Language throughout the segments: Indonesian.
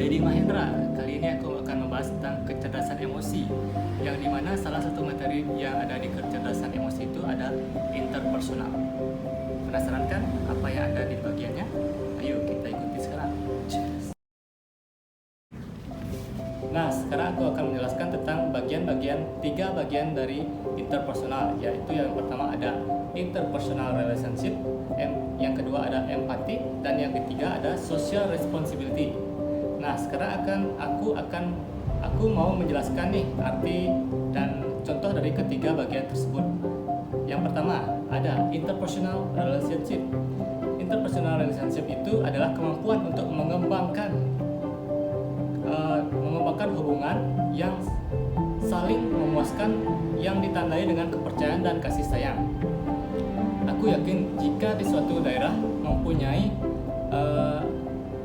Lady Mahendra. Kali ini aku akan membahas tentang kecerdasan emosi, yang dimana salah satu materi yang ada di kecerdasan emosi itu ada interpersonal. Penasaran kan apa yang ada di bagiannya? Ayo kita ikuti sekarang. Nah, sekarang aku akan menjelaskan tentang tiga bagian dari interpersonal, yaitu yang pertama ada interpersonal relationship, yang kedua ada empathy, dan yang ketiga ada social responsibility. Nah, sekarang aku mau menjelaskan nih arti dan contoh dari ketiga bagian tersebut. Yang pertama ada interpersonal relationship. Interpersonal relationship itu adalah kemampuan untuk mengembangkan hubungan yang saling memuaskan, yang ditandai dengan kepercayaan dan kasih sayang. Aku yakin jika di suatu daerah mempunyai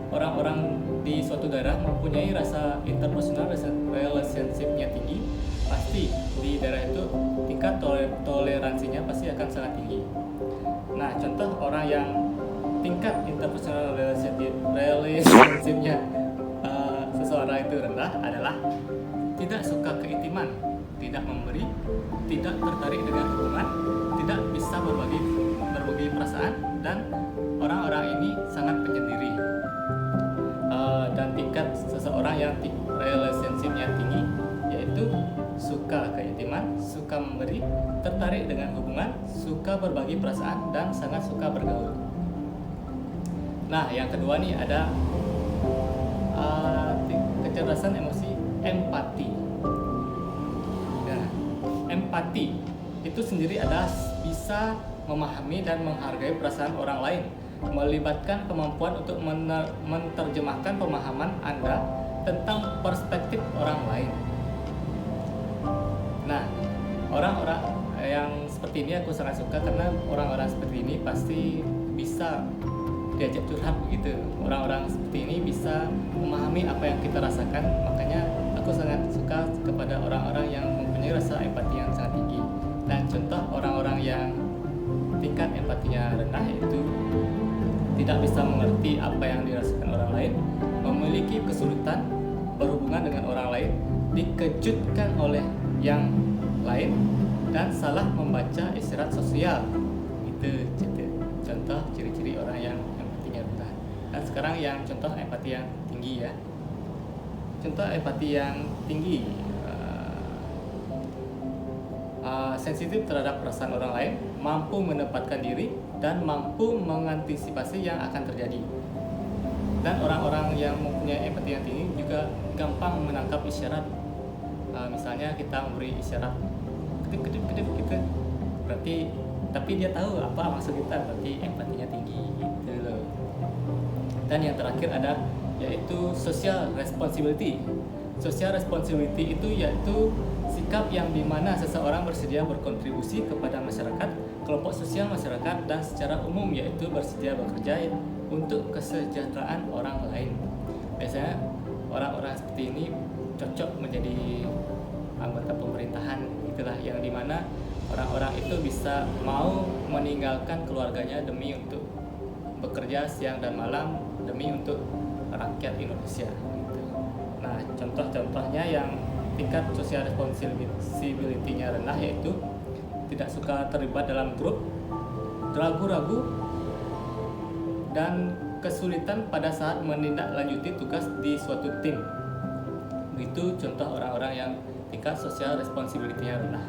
orang-orang di suatu daerah mempunyai rasa interpersonal relationship-nya tinggi, pasti di daerah itu tingkat toleransinya pasti akan sangat tinggi. Nah, contoh orang yang tingkat interpersonal relationship-nya seseorang itu rendah adalah tidak suka keintiman, tidak memberi, tidak tertarik dengan hubungan, tidak bisa berbagi perasaan, dan orang-orang ini sangat penyendiri. Dan tingkat seseorang yang relationship-nya tinggi yaitu suka keintiman, suka memberi, tertarik dengan hubungan, suka berbagi perasaan, dan sangat suka bergaul. Nah, yang kedua nih ada kecerdasan emosi empati. Nah, empati itu sendiri adalah bisa memahami dan menghargai perasaan orang lain, melibatkan kemampuan untuk menerjemahkan pemahaman Anda tentang perspektif orang lain. Nah, orang-orang yang seperti ini aku sangat suka, karena orang-orang seperti ini pasti bisa diajak curhat begitu. Orang-orang seperti ini bisa memahami apa yang kita rasakan, makanya aku sangat suka kepada orang-orang yang mempunyai rasa empati yang sangat tinggi. Dan contoh orang-orang yang tingkat empatinya rendah itu tidak bisa mengerti apa yang dirasakan orang lain, memiliki kesulitan berhubungan dengan orang lain, dikejutkan oleh yang lain, dan salah membaca isyarat sosial. Itu contoh ciri-ciri orang yang empatinya rendah. Dan sekarang yang contoh empati yang tinggi ya. Contoh empati yang tinggi, sensitif terhadap perasaan orang lain, mampu menempatkan diri, dan mampu mengantisipasi yang akan terjadi. Dan orang-orang yang mempunyai empati yang tinggi juga gampang menangkap isyarat. Misalnya kita memberi isyarat kedip-kedip gitu, berarti tapi dia tahu apa maksud kita, berarti empatinya tinggi gitu loh. Dan yang terakhir ada yaitu social responsibility. Social responsibility itu yaitu sikap yang dimana seseorang bersedia berkontribusi kepada masyarakat, kelompok sosial masyarakat, dan secara umum yaitu bersedia bekerja untuk kesejahteraan orang lain. Biasanya orang-orang seperti ini cocok menjadi anggota pemerintahan, itulah yang dimana orang-orang itu bisa mau meninggalkan keluarganya demi untuk bekerja siang dan malam demi untuk rakyat Indonesia. Nah, contoh-contohnya yang tingkat social responsibility-nya rendah yaitu tidak suka terlibat dalam grup, ragu-ragu, dan kesulitan pada saat menindaklanjuti tugas di suatu tim. Begitu contoh orang-orang yang tingkat social responsibility-nya rendah.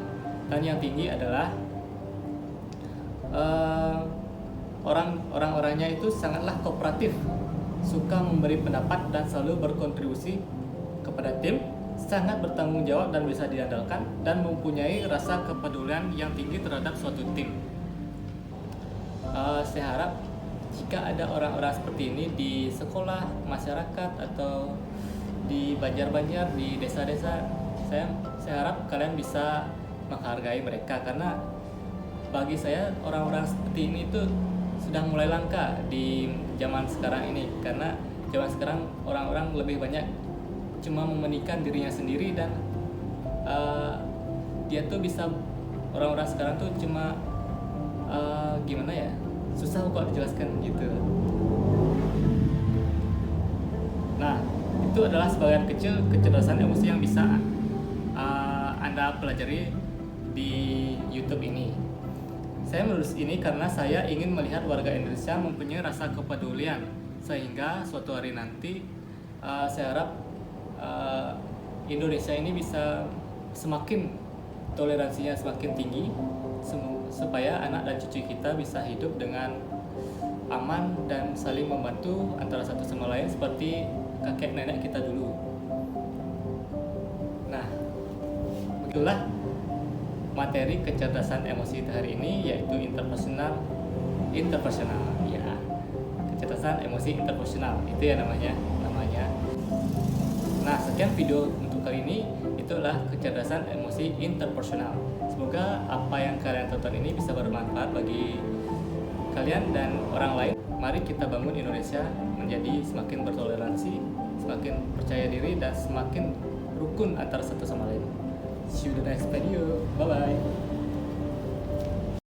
Dan yang tinggi adalah orang-orangnya itu sangatlah kooperatif, suka memberi pendapat dan selalu berkontribusi kepada tim, sangat bertanggung jawab dan bisa diandalkan, dan mempunyai rasa kepedulian yang tinggi terhadap suatu tim. Saya harap jika ada orang-orang seperti ini di sekolah, masyarakat, atau di banjar-banjar, di desa-desa, saya harap kalian bisa menghargai mereka, karena bagi saya orang-orang seperti ini tuh sudah mulai langka di zaman sekarang ini, karena zaman sekarang orang-orang lebih banyak cuma mementingkan dirinya sendiri, dan dia tuh bisa, orang-orang sekarang tuh cuma gimana ya, susah kok dijelaskan gitu. Nah, itu adalah sebagian kecil kecerdasan emosi yang bisa Anda pelajari di YouTube ini. Saya menulis ini karena saya ingin melihat warga Indonesia mempunyai rasa kepedulian, sehingga suatu hari nanti saya harap Indonesia ini bisa semakin toleransinya semakin tinggi, supaya anak dan cucu kita bisa hidup dengan aman dan saling membantu antara satu sama lain seperti kakek nenek kita dulu. Nah, begitulah materi kecerdasan emosi hari ini, yaitu interpersonal ya, kecerdasan emosi interpersonal itu ya namanya. Nah, sekian video untuk kali ini, itulah kecerdasan emosi interpersonal. Semoga apa yang kalian tonton ini bisa bermanfaat bagi kalian dan orang lain. Mari kita bangun Indonesia menjadi semakin bertoleransi, semakin percaya diri, dan semakin rukun antara satu sama lain. See you the next video.